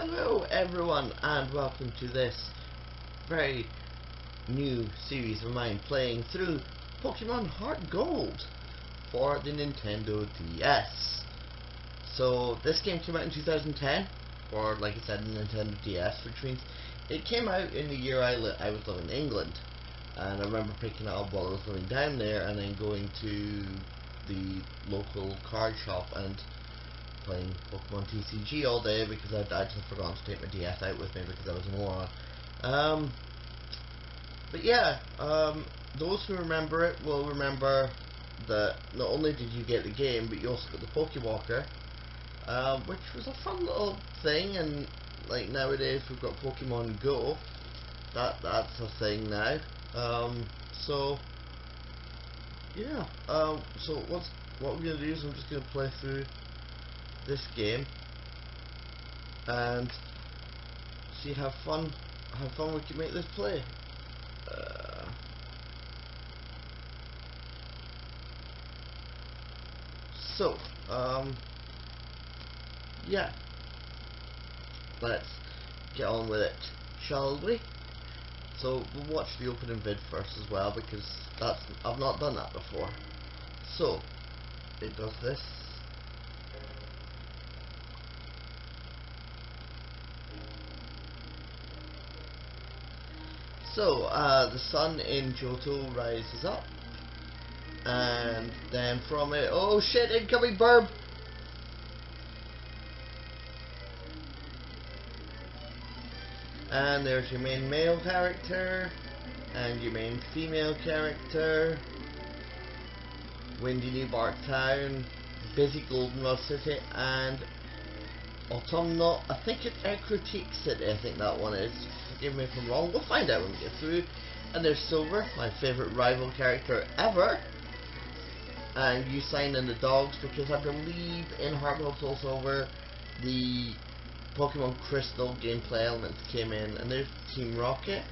Hello everyone and welcome to this very new series of mine playing through Pokemon Heart Gold for the Nintendo DS. So this game came out in 2010 for, like I said, the Nintendo DS, which means it came out in the year I was living in England, and I remember picking it up while I was living down there and then going to the local card shop and playing Pokemon TCG all day because I'd actually forgotten to take my DS out with me because I was a moron. But yeah, those who remember it will remember that not only did you get the game, but you also got the Pokewalker, which was a fun little thing. And like nowadays we've got Pokemon Go, that's a thing now. So yeah, so what we're gonna do is I'm just gonna play through this game and see how fun we can make this play. Yeah, let's get on with it, shall we? So we'll watch the opening vid first as well, because I've not done that before. So it does this. So the sun in Johto rises up, and then from it, oh shit, incoming burb! And there's your main male character, and your main female character. Windy New Bark Town, busy Goldenrod City, and Autumnal, I think it's Ecruteak City, I think that one is. Forgive me if I'm wrong, we'll find out when we get through. And there's Silver, my favourite rival character ever. And you sign in the dogs, because I believe in Heart Gold Soul Silver the Pokemon Crystal gameplay elements came in. And there's Team Rocket,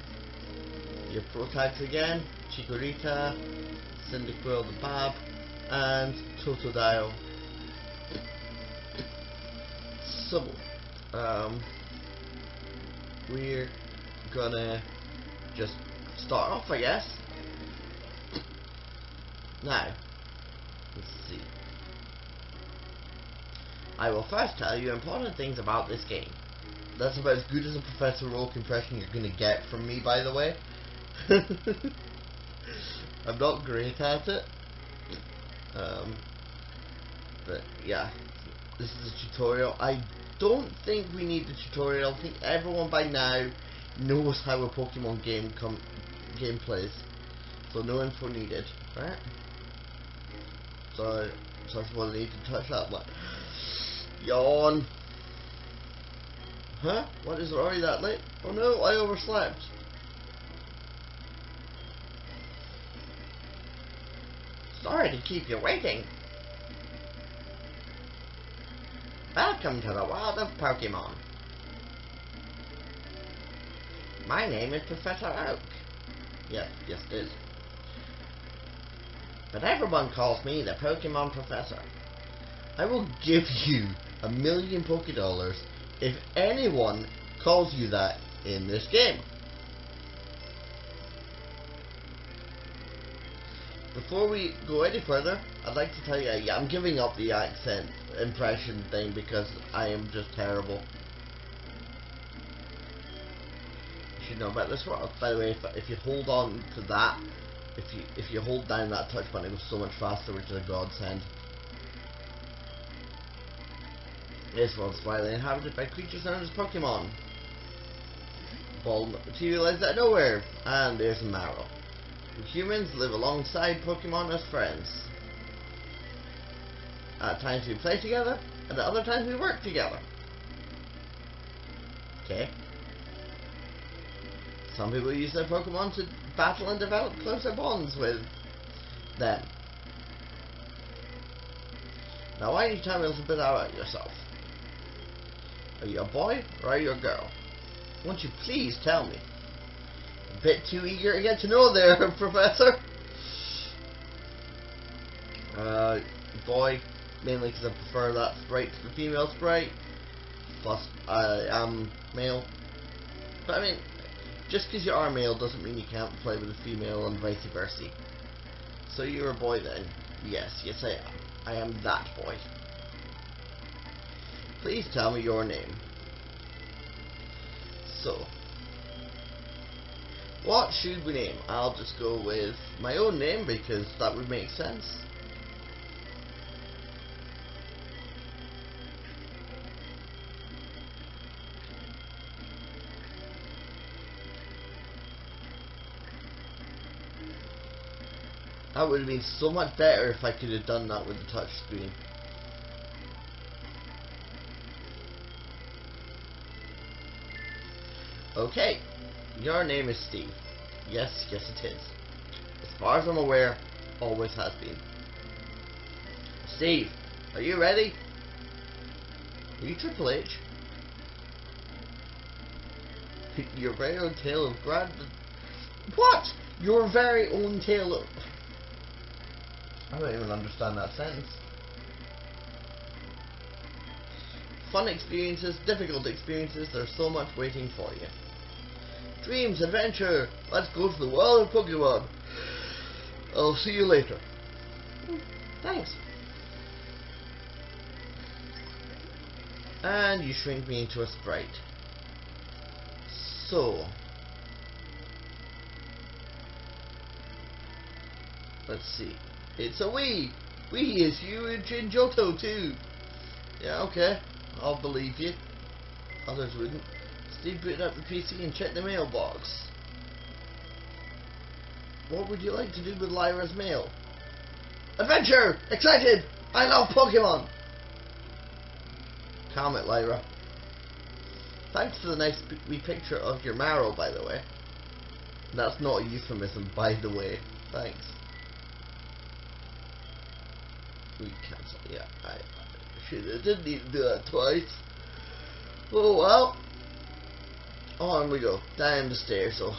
your pro tags again, Chikorita, Cyndaquil the Bab, and Totodile. So, we're gonna just start off, I guess. Now, let's see. I will first tell you important things about this game. That's about as good as a Professor Oak impression you're gonna get from me, by the way. I'm not great at it. But yeah, this is a tutorial. I don't think we need the tutorial. I think everyone by now knows how a Pokemon game plays. So no info needed, right? So first of all, I need to touch that one. Yawn. Huh? What, is it already that late? Oh no, I overslept. Sorry to keep you waiting. Welcome to the world of Pokemon. My name is Professor Oak. Yes, it is. But everyone calls me the Pokemon Professor. I will give you 1,000,000 Pokédollars if anyone calls you that in this game. Before we go any further, I'd like to tell you, yeah, I'm giving up the accent impression thing because I am just terrible. You should know about this one. By the way, if you hold on to that, if you hold down that touch button, it goes so much faster, which is a godsend. This world's widely inhabited by creatures known as Pokemon. Ball materialized out of nowhere, and there's Marrow. Humans live alongside Pokemon as friends. At times we play together, and at other times we work together. Okay. Some people use their Pokemon to battle and develop closer bonds with them. Now why don't you tell me a little bit about yourself? Are you a boy or are you a girl? Won't you please tell me? A bit too eager to get to know there, Professor. Boy, mainly because I prefer that sprite to the female sprite. plus I am male. But I mean, just because you are male doesn't mean you can't play with a female and vice versa. So you're a boy then? Yes, yes I am. I am that boy. Please tell me your name. So, what should we name? I'll just go with my own name because that would make sense. That would have been so much better if I could have done that with the touch screen. Okay, your name is Steve. Yes, yes it is. As far as I'm aware, always has been. Steve, are you ready? Are you Triple H? Your very own tale of grand... What? Your very own tale of... I don't even understand that sentence. Fun experiences, difficult experiences, there's so much waiting for you. Dreams, adventure, let's go to the world of Pokemon. I'll see you later. Thanks. And you shrink me into a sprite. So, let's see. It's a Wii! Wii is huge in Johto too! Yeah, okay. I'll believe you. Others wouldn't. Steve booted up the PC and checked the mailbox. What would you like to do with Lyra's mail? Adventure! Excited! I love Pokemon! Calm it, Lyra. Thanks for the nice wee picture of your marrow, by the way. That's not a euphemism, by the way. Thanks. We cancel. Yeah, I didn't need to do that twice. Oh well. On we go. Down the stairs, so.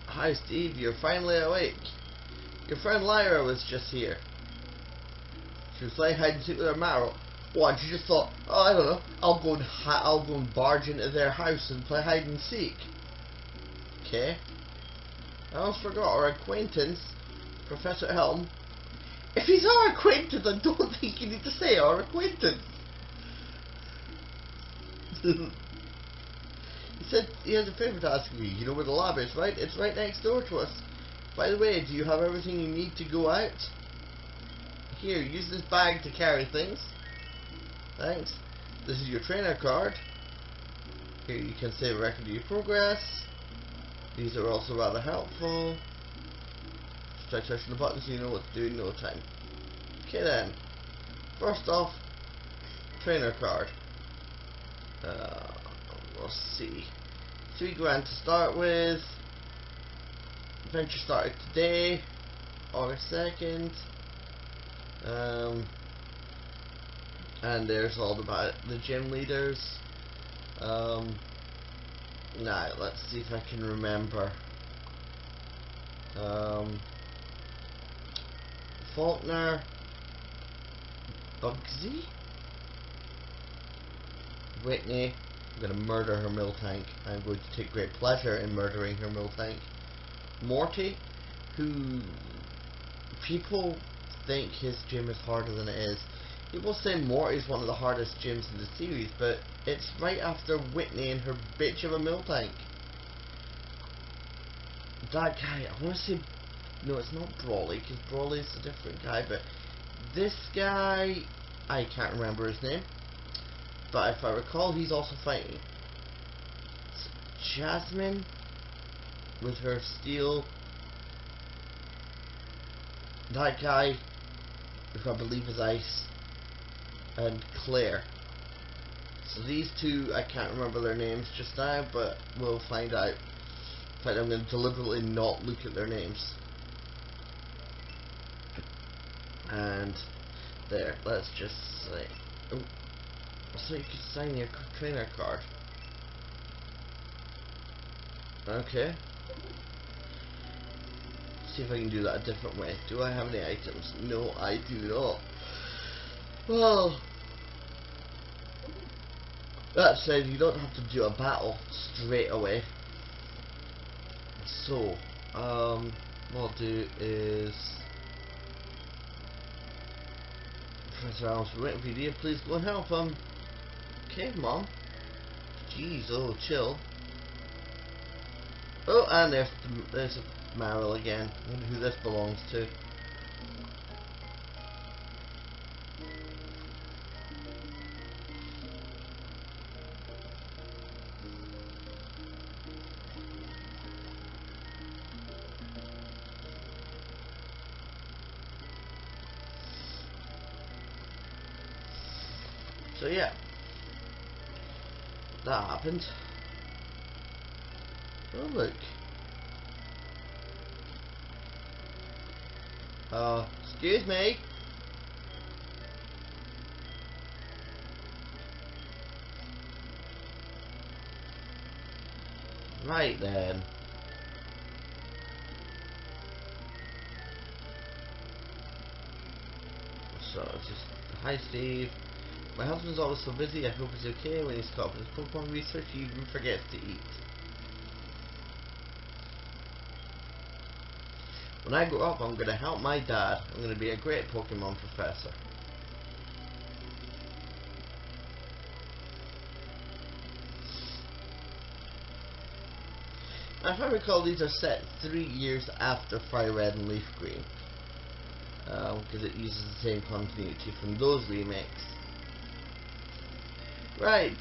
Hi Steve, you're finally awake. Your friend Lyra was just here. She was playing hide and seek with her marrow. What, you just thought, oh I don't know, I'll go and barge into their house and play hide and seek. Okay. I almost forgot our acquaintance, Professor Helm. If he's our acquaintance, I don't think you need to say our acquaintance. He said he has a favour to ask me. You know where the lab is, right? It's right next door to us. By the way, do you have everything you need to go out? Here, use this bag to carry things. Thanks. This is your trainer card. Here you can save a record of your progress. These are also rather helpful. Just try touching the buttons so you know what to do in no time. Okay then. First off, trainer card. We'll see. 3 grand to start with. Adventure started today, August 2nd. And there's all the gym leaders. Now, let's see if I can remember. Faulkner, Bugsy, Whitney. I'm going to murder her Miltank. I'm going to take great pleasure in murdering her Miltank. Morty, who people think his gym is harder than it is. People say Morty is one of the hardest gyms in the series, but it's right after Whitney and her bitch of a Miltank. That guy, I want to say, no, it's not Brawley, because Brawley's a different guy, but this guy, I can't remember his name, but if I recall, he's also fighting. It's Jasmine with her steel. That guy, who I believe is Ice, and Claire. So these two, I can't remember their names just now, but we'll find out. In fact, I'm going to deliberately not look at their names. And there, let's just say, oh, so you could sign your trainer card. Okay. See if I can do that a different way. Do I have any items? No, I do not. Well, that said, you don't have to do a battle straight away. So, what I'll do is... Professor Allen's written video, please go and help him. Okay, Mom. Jeez, oh, chill. Oh, and there's Meryl again. I wonder who this belongs to. So yeah, that happened. Oh look. Excuse me. Right then. So it's just, hi Steve. My husband's always so busy, I hope he's okay. When he's caught up with his Pokemon research, he even forgets to eat. When I grow up, I'm going to help my dad. I'm going to be a great Pokemon professor. Now, if I recall, these are set 3 years after Fire Red and Leaf Green. Because it uses the same continuity from those remakes. Right.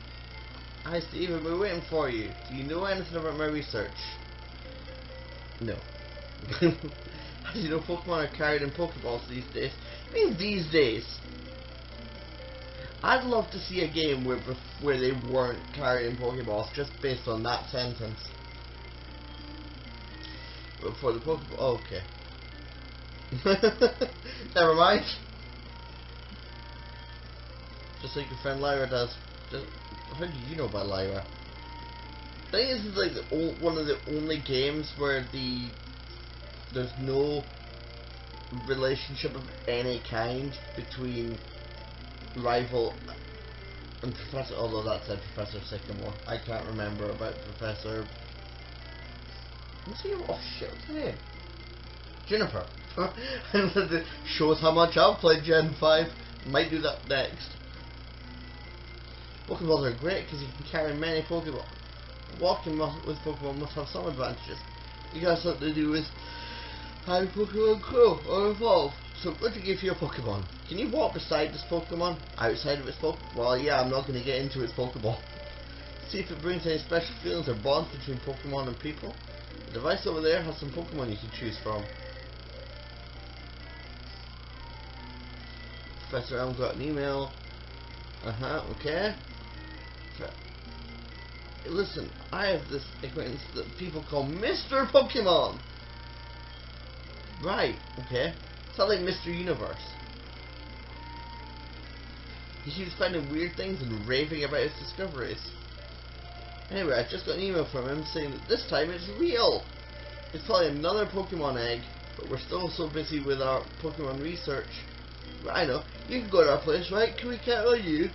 Hi Steve, I've been waiting for you. Do you know anything about my research? No. As you know, Pokemon are carried in Pokeballs these days. I mean these days. I'd love to see a game where they weren't carrying Pokeballs just based on that sentence. But for the Pokeball... Oh, okay. Never mind. Just like your friend Lyra does. How do you know about Lyra? I think this is like one of the only games where there's no relationship of any kind between rival and Professor, although that said Professor Sycamore. I can't remember about Professor... What's he? Oh shit, what's her name? Juniper. Shows how much I've played Gen 5. Might do that next. Pokeballs are great because you can carry many Pokemon. Walking with Pokemon must have some advantages. You got something to do with how Pokemon grow or evolve. So what do you give for your Pokemon? Can you walk beside this Pokemon? Outside of its Pokemon? Well, yeah, I'm not going to get into its Pokeball. See if it brings any special feelings or bonds between Pokemon and people. The device over there has some Pokemon you can choose from. Professor Elm got an email. Okay. Listen, I have this acquaintance that people call Mr. Pokemon. Right, okay. Sounds like Mr. Universe. He keeps finding weird things and raving about his discoveries. Anyway, I just got an email from him saying that this time it's real. It's probably another Pokemon egg, but we're still so busy with our Pokemon research. But I know, you can go to our place, right? Can we count on you?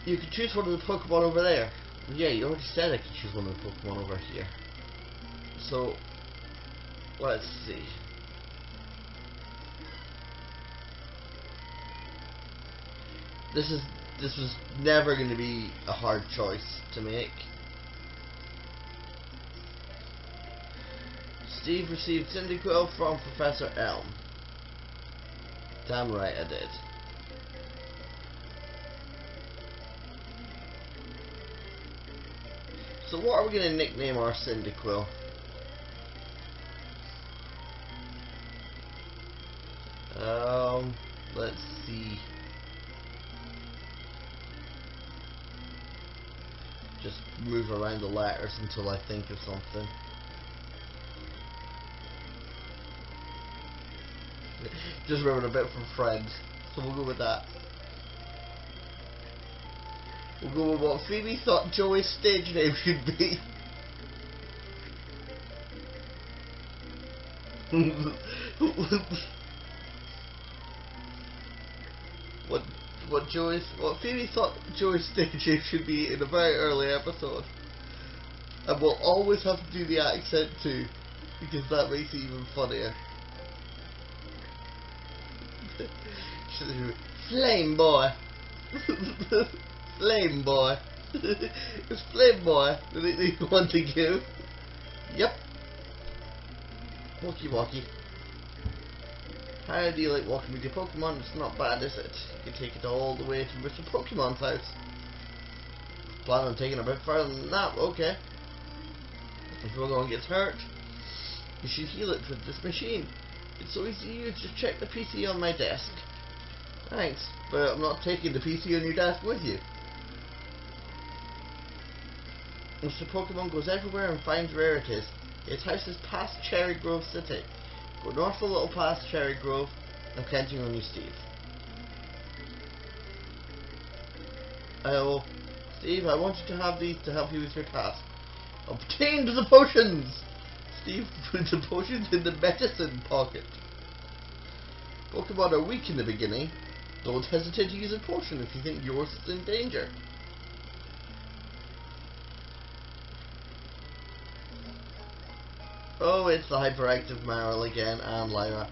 You can choose one of the Pokemon over there. Yeah, you already said I could choose one of the Pokemon over here. So, let's see. This was never going to be a hard choice to make. Steve received Cyndaquil from Professor Elm. Damn right I did. So what are we going to nickname our Cyndaquil? Let's see. Just move around the letters until I think of something. Just remembered a bit from Friends, so we'll go with that. We'll go with what Phoebe thought Joey's stage name should be. what Phoebe thought Joey's stage name should be in a very early episode. And we'll always have to do the accent too, because that makes it even funnier. Flame boy. Flame boy. It's Flame boy that you want to give. Yep. Walkie walkie. How do you like walking with your Pokemon? It's not bad, is it? You can take it all the way to Mr. Pokemon's house. Plan on taking a bit further than that, okay. If Pokemon gets hurt, you should heal it with this machine. It's so easy to use, just check the PC on my desk. Thanks, but I'm not taking the PC on your desk with you. Mr. Pokemon goes everywhere and finds rarities. His house is past Cherry Grove City. Go north a little past Cherry Grove and counting on you, Steve. Oh, Steve, I want you to have these to help you with your task. Obtain the potions! Steve put the potions in the medicine pocket. Pokemon are weak in the beginning. Don't hesitate to use a potion if you think yours is in danger. Oh, it's the hyperactive Marill again, and Lyra.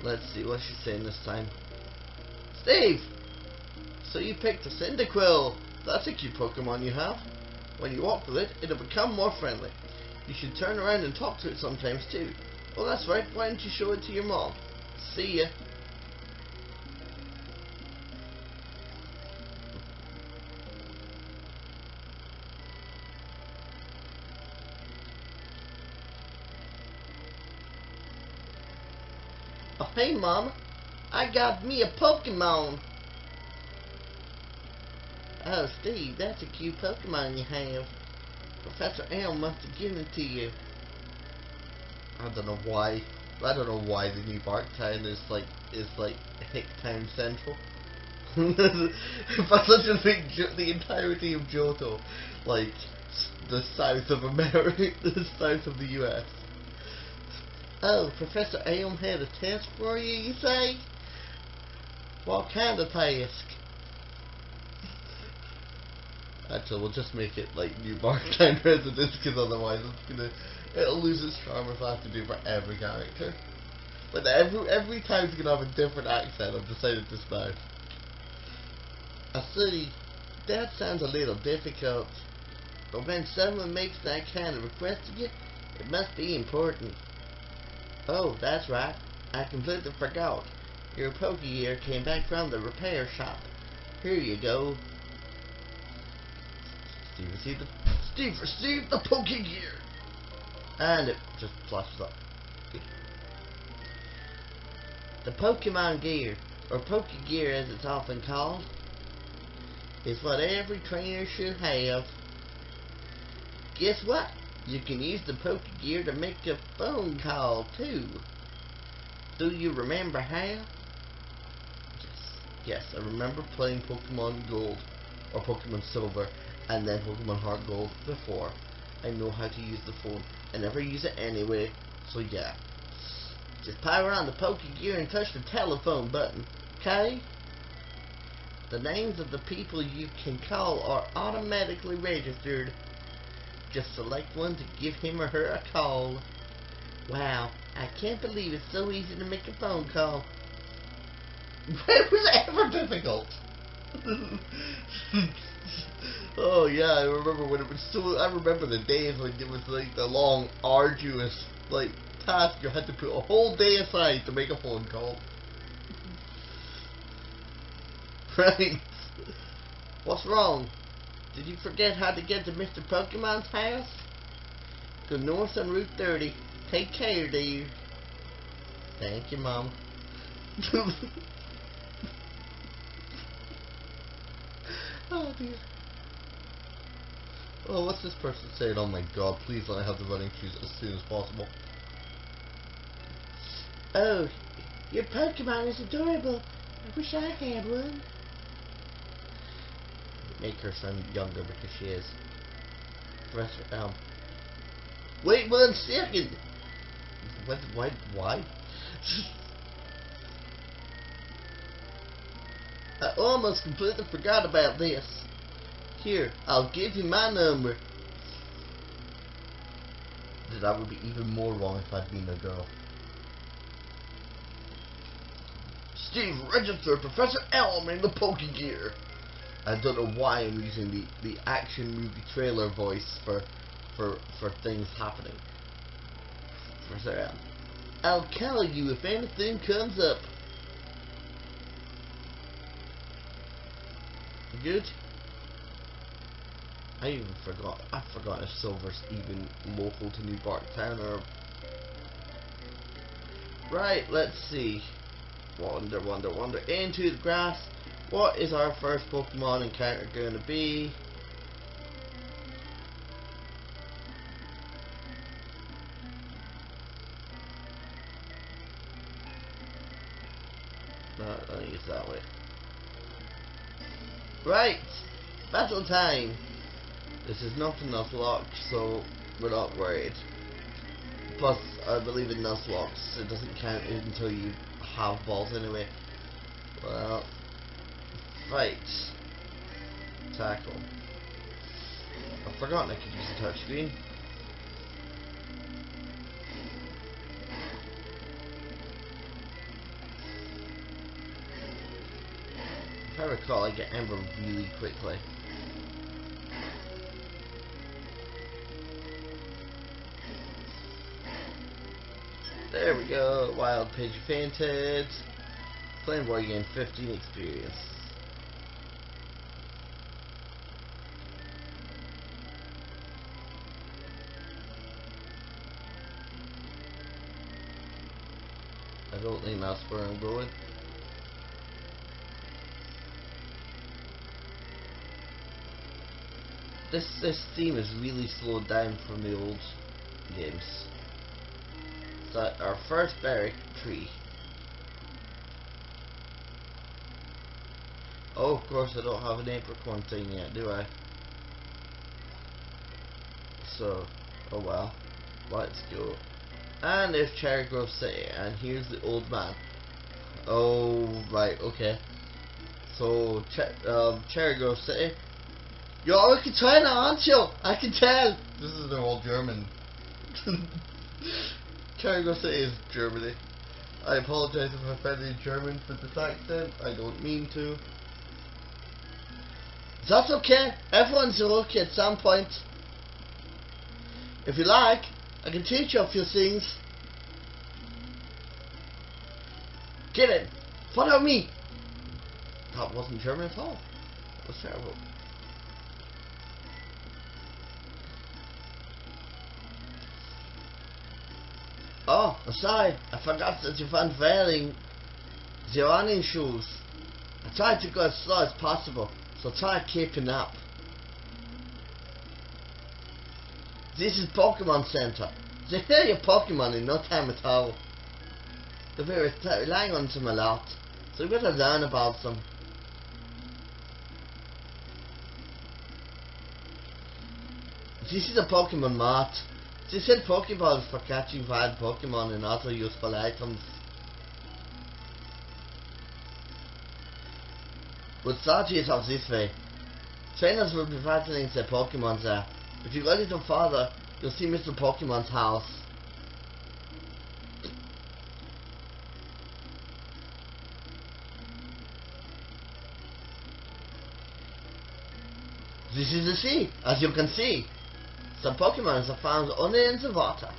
Let's see what she's saying this time. Steve! So you picked a Cyndaquil. That's a cute Pokemon you have. When you walk with it, it'll become more friendly. You should turn around and talk to it sometimes too. Oh, that's right. Why don't you show it to your mom? See ya. Oh, hey, Mom. I got me a Pokemon. Oh, Steve, that's a cute Pokemon you have. Professor Elm must have given it to you. I don't know why. I don't know why the new Barktown is like Hicktown Central. If I such a think the entirety of Johto, like the south of America, the south of the US. Oh, Professor Elm had a test for you, you say? What kind of task? Actually, we'll just make it like New Barktown residents, because otherwise it'll lose its charm if I have to do for every character. But every town's gonna have a different accent. I've decided this now. I see. That sounds a little difficult, but when someone makes that kind of request of you, it must be important. Oh, that's right. I completely forgot. Your Pokegear came back from the repair shop. Here you go. Steve, receive the Pokegear! And it just flashes up. Good. The Pokemon Gear, or Pokegear as it's often called, is what every trainer should have. Guess what? You can use the Pokegear to make a phone call too. Do you remember how? Yes, I remember playing Pokemon Gold or Pokemon Silver and then Pokemon Heart Gold before. I know how to use the phone. I never use it anyway, so yeah. Just power on the Pokegear and touch the telephone button, okay? The names of the people you can call are automatically registered. Just select one to give him or her a call. Wow, I can't believe it's so easy to make a phone call. It was ever difficult. Oh yeah, I remember when it was so. I remember the days when it was like the long, arduous like task. You had to put a whole day aside to make a phone call. Right. What's wrong? Did you forget how to get to Mr. Pokemon's house? Go north on Route 30. Take care, dear. Thank you, Mom. Oh, dear. Oh, what's this person saying? Oh my god, please let me have the running shoes as soon as possible. Oh, your Pokemon is adorable. I wish I had one. Make her sound younger because she is. Professor Wait 1 second! What? Why? I almost completely forgot about this. Here, I'll give you my number. That would be even more wrong if I'd been a girl. Steve, register Professor Elm in the Pokegear. I don't know why I'm using the action movie trailer voice for things happening. Professor Elm. I'll call you if anything comes up. Good? I forgot if Silver's even local to New Bark Town or... Right, let's see. Wander. Into the grass. What is our first Pokemon encounter going to be? No, I think it's that way. Right! Battle time! This is not a Nuzlocke, so we're not worried. Plus, I believe in Nuzlocks, it doesn't count until you have balls anyway. Well, fight. Tackle. I've forgotten I could use the touchscreen. If I recall, I get Ember really quickly. There we go. Wild Pidge fainted. Playing boy gained 15 experience. I don't think that's where I'm going. This theme is really slowed down from the old games. So our first berry tree. Oh, of course I don't have an apricorn thing yet, do I? So, oh well. Let's go. And there's Cherry Grove City, and here's the old man. Oh, right, okay. So, Cherry Grove City. You're a Katrina, aren't you? I can tell. This is their old German. Cherry Grove City is Germany. I apologize if I offended Germans with this accent. I don't mean to. That's okay. Everyone's okay at some point. If you like, I can teach you a few things. Get in. Follow me. That wasn't German at all. That was terrible. Oh, sorry. I forgot that you weren't wearing the running shoes. I tried to go as slow as possible, so try keeping up. This is Pokemon Center. They hear your Pokemon in no time at all. We're relying on them a lot, so we better learn about them. This is a Pokemon Mart. They sell Pokeballs for catching wild Pokemon and other useful items. We'll start it off this way. Trainers will be battling their Pokemon there. If you go a little farther, you'll see Mr. Pokemon's house. This is the sea, as you can see. Some Pokemon are found only in the water.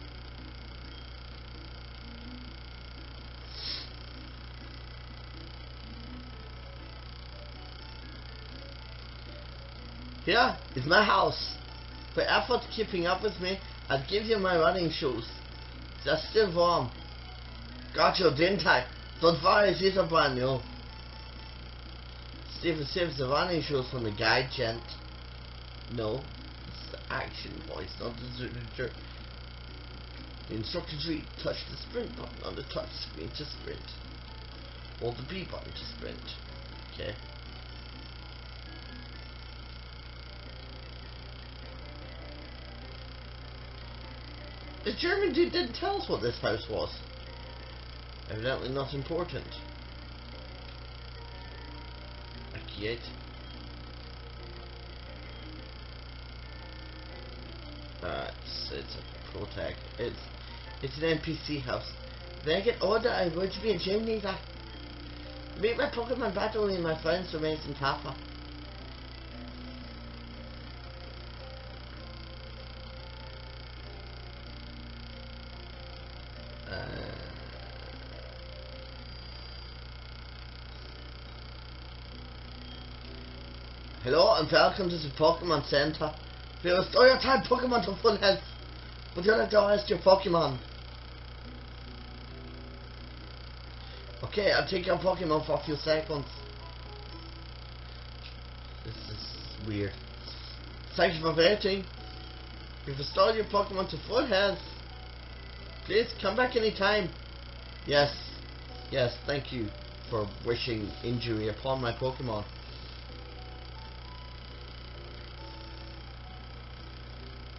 Here is my house. For effort keeping up with me, I'll give you my running shoes. They're still warm. Got you, didn't I? Don't worry, these are brand new. Steve saves the running shoes from the guide, gent. No. The action voice, not the signature. The instructions read, touch the sprint button on the touch screen to sprint. Hold the B button to sprint. Okay. The German dude didn't tell us what this house was. Evidently not important. appreciate. It's a Protec. It's an NPC house. Then I get older, I want to be a gym leader. Make my Pokemon battle in my friends to make them tougher. Hello and welcome to the Pokemon Center. We restore your time Pokemon to full health. Would you like to rest your Pokemon? Okay, I'll take your Pokemon for a few seconds. This is weird. Thank you for waiting. We've restored your Pokemon to full health. Please come back anytime. Yes, thank you for wishing injury upon my Pokemon.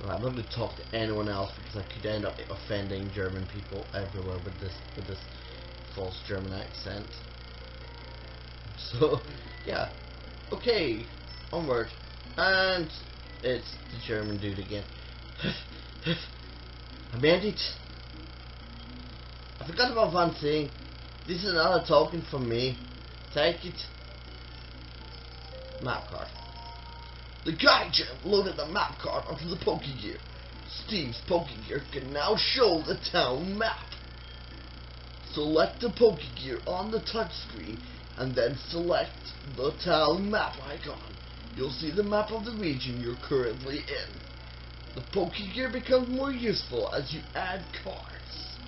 Well, I'm not going to talk to anyone else because I could end up offending German people everywhere with this false German accent. So, yeah. Okay, onward. And it's the German dude again. I made it. I forgot about one thing. This is another token from me. Take it. Map card. The guy jam loaded the map card onto the Pokegear. Steve's Pokegear can now show the town map. Select the Pokegear on the touchscreen and then select the town map icon. You'll see the map of the region you're currently in. The Pokegear becomes more useful as you add cards.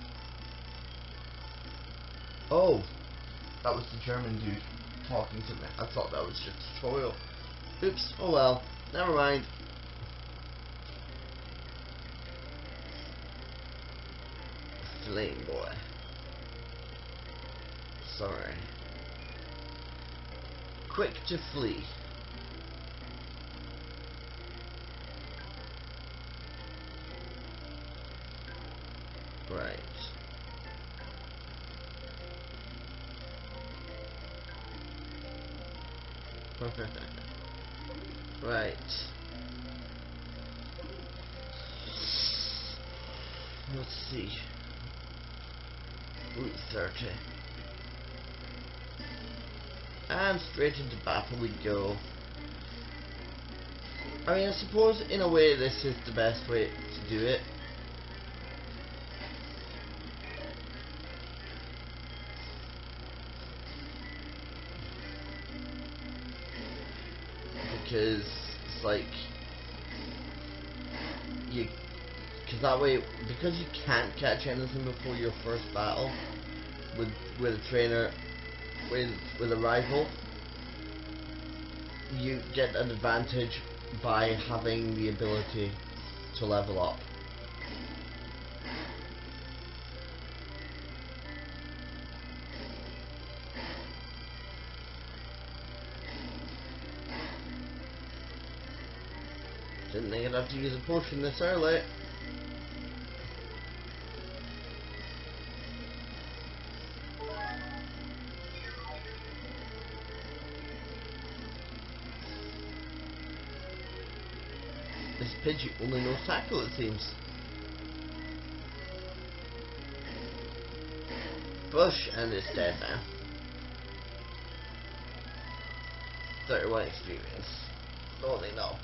Oh, that was the German dude talking to me. I thought that was just a tutorial. Oops, oh well, never mind. Flame boy. Sorry. Quick to flee. Right. Right. Let's see. Route 30. And straight into battle we go. I mean, I suppose in a way this is the best way to do it. Because it's like because that way, because you can't catch anything before your first battle with a trainer, with a rival, you get an advantage by having the ability to level up. Didn't think I'd have to use a potion this early. This Pidgey only knows tackle, it seems. Bush, and it's dead now. 31 experience. Only no.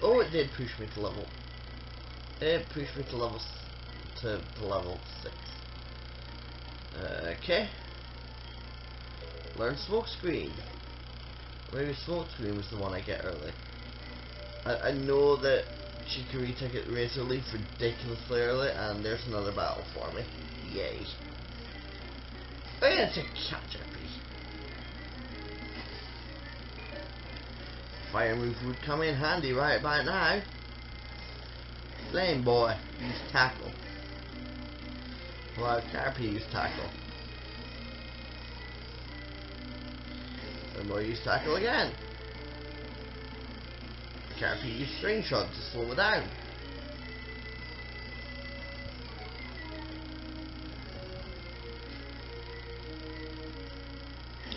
Oh, it did push me to level. It pushed me to level to level 6. Okay. Learn Smokescreen. Maybe Smokescreen was the one I get early. I know that Chikorita get Razor Leaf ridiculously early, and there's another battle for me. Yay. It's a Caterpie. Fire move would come in handy right about now. Flame boy, use tackle. Well, Caterpie use tackle. Flame boy use tackle again. Caterpie use string shot to slow it down.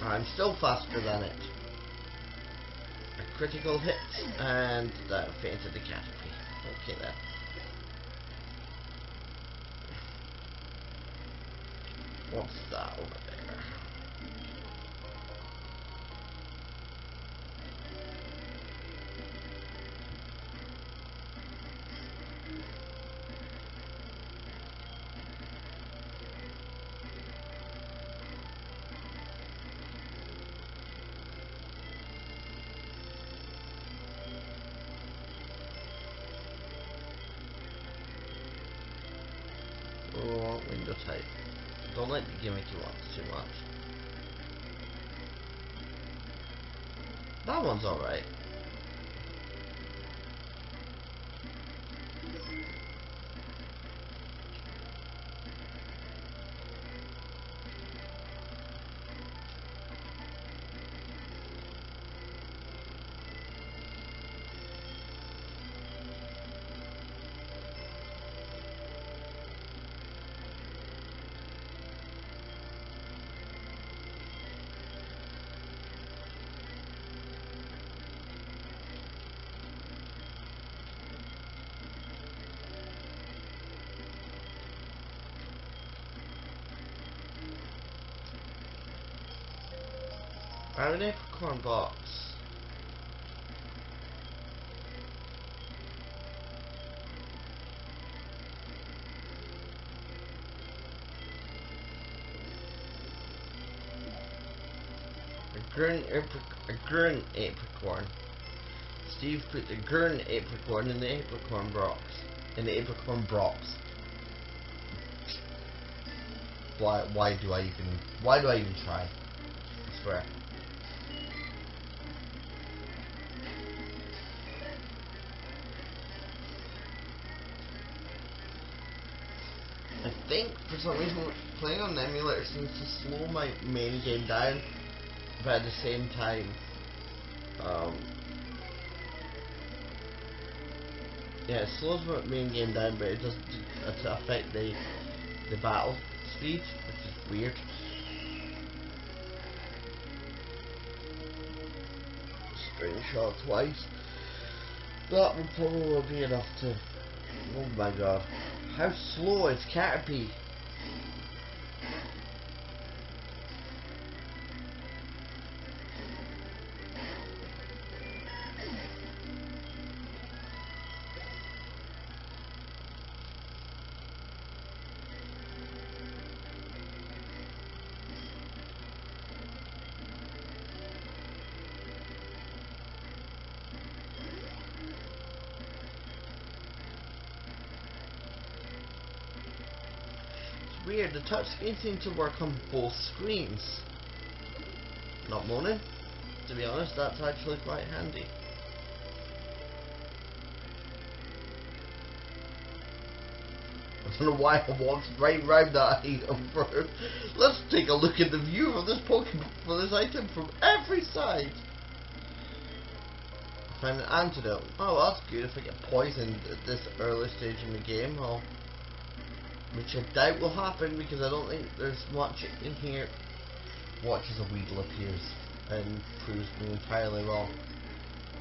I'm still faster than it. critical hit, and that fainted the Caterpie. Okay then. What's that over there? Oh, window type. Don't like the gimmicky ones too much. That one's alright. I have an apricorn box. A Gurn apricorn. Steve put the Gurn apricorn in the apricorn box. In the apricorn box. Why do I even try? I swear. I think for some reason playing on the emulator seems to slow my main game down, but at the same time, yeah, it slows my main game down, but it doesn't affect the battle speed, which is weird. Screenshot twice. That would probably be enough to. Oh my god. How slow is Caterpie? Weird, the touchscreen seemed to work on both screens. Not moaning. To be honest, that's actually quite handy. I don't know why I walked right round that item for. Let's take a look at the view of this Pokemon for this item from every side. I found an antidote. Oh, well, that's good. If I get poisoned at this early stage in the game, which I doubt will happen because I don't think there's much in here. Watch as a Weedle appears and proves me entirely wrong.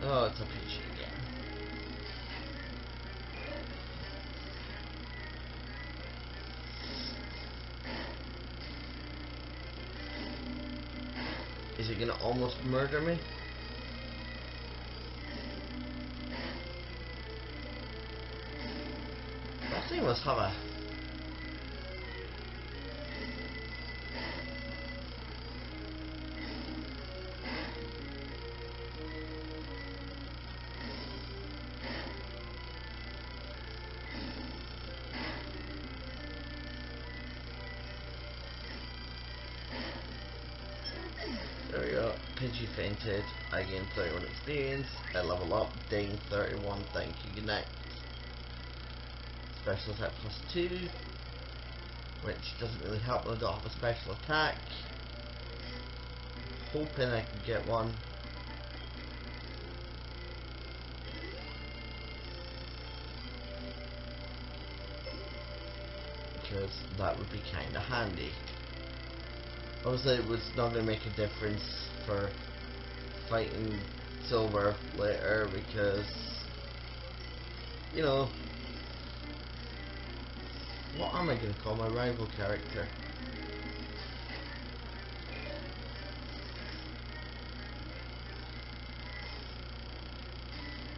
Oh, it's a Pidgey again. Is it gonna almost murder me? That thing must have a... There we go. Pidgey fainted. I gained 31 experience. I level up. Ding 31. Thank you. Good night. Special attack +2, which doesn't really help when I don't have a special attack. Hoping I can get one. Because that would be kinda handy. Obviously it was not going to make a difference for fighting silver later because, you know, what am I going to call my rival character?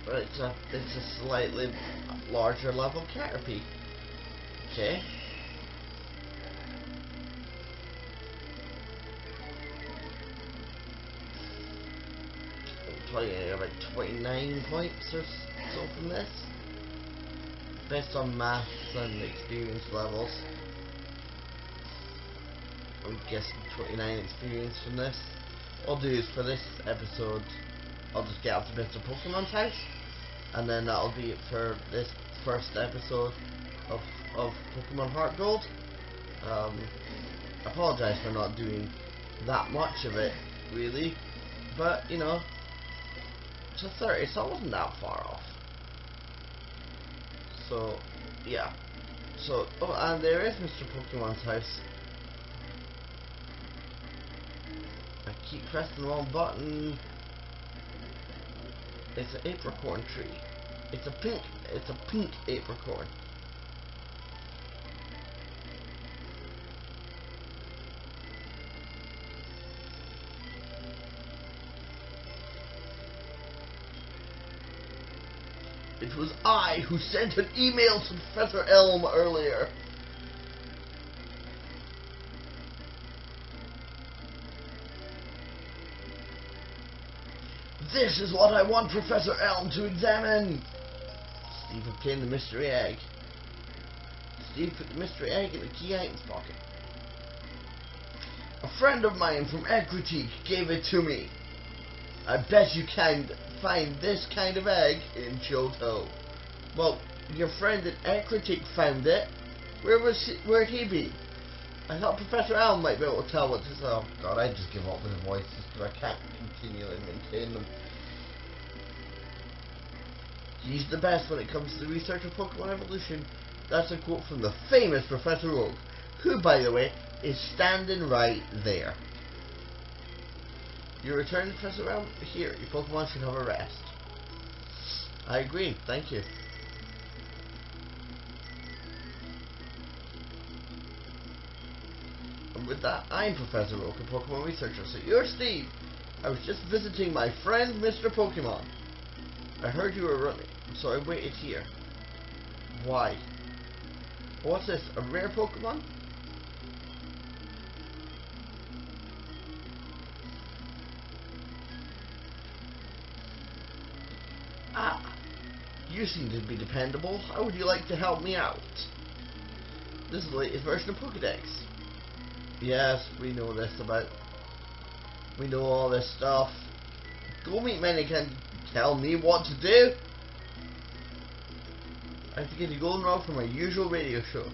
But it's a slightly larger level Caterpie. Okay. I'm probably about 29 points or so from this. Based on maths and experience levels. I'm guessing 29 experience from this. What I'll do is for this episode, I'll just get up to Mr. Pokemon's house, and then that'll be it for this first episode of Pokemon Heart Gold. I apologise for not doing that much of it, really, but you know, to 30, so I wasn't that far off. So, yeah. So, oh, and there is Mr. Pokemon's house. I keep pressing the wrong button. It's an apricorn tree. It's a pink apricorn. It was I who sent an email to Professor Elm earlier. This is what I want Professor Elm to examine. Steve obtained the mystery egg. Steve put the mystery egg in the key items pocket. A friend of mine from Ecruteak gave it to me. I bet you can find this kind of egg in Johto. Well, your friend at Ecruteak found it. Where'd he be? I thought Professor Elm might be able to tell what to say. Oh god, I just give up with the voices because I can't continually maintain them. He's the best when it comes to the research of Pokemon evolution. That's a quote from the famous Professor Oak, who, by the way, is standing right there. You return to Professor Elm? Here, your Pokemon should have a rest. I agree, thank you. And with that, I'm Professor Oak, a Pokemon researcher. So you're Steve. I was just visiting my friend Mr. Pokemon. I heard you were running, so I waited here. Why? What's this, a rare Pokemon? Ah, you seem to be dependable. How would you like to help me out? This is the latest version of Pokedex. Yes, we know this about... We know all this stuff. Go meet Many can tell me what to do. I have to get you golden route for my usual radio show.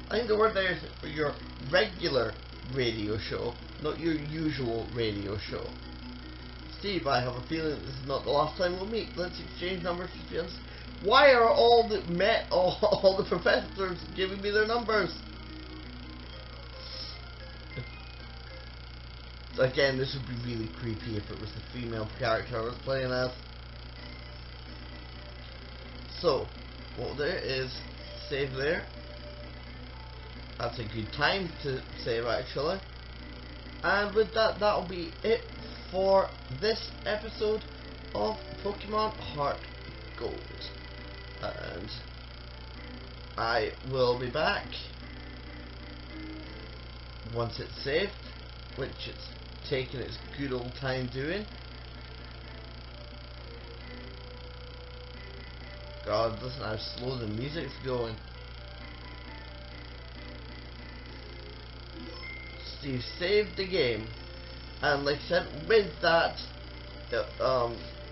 I think the word there is for your regular radio show, not your usual radio show. Steve, I have a feeling this is not the last time we'll meet. Let's exchange numbers for fields. Why are all the professors giving me their numbers? Again, this would be really creepy if it was the female character I was playing as. So, what we'll do is save there. That's a good time to save, actually. And with that, that'll be it for this episode of Pokemon Heart Gold. And I will be back once it's saved, which it's taken its good old time doing. God, listen how slow the music's going. Steve saved the game, and like I said, with that,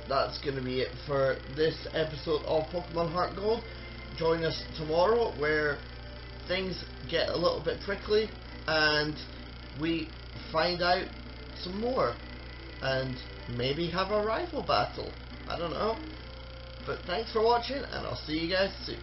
that's going to be it for this episode of Pokemon Heart Gold. Join us tomorrow, where things get a little bit prickly, and we find out some more, and maybe have a rival battle. I don't know. But thanks for watching, and I'll see you guys soon.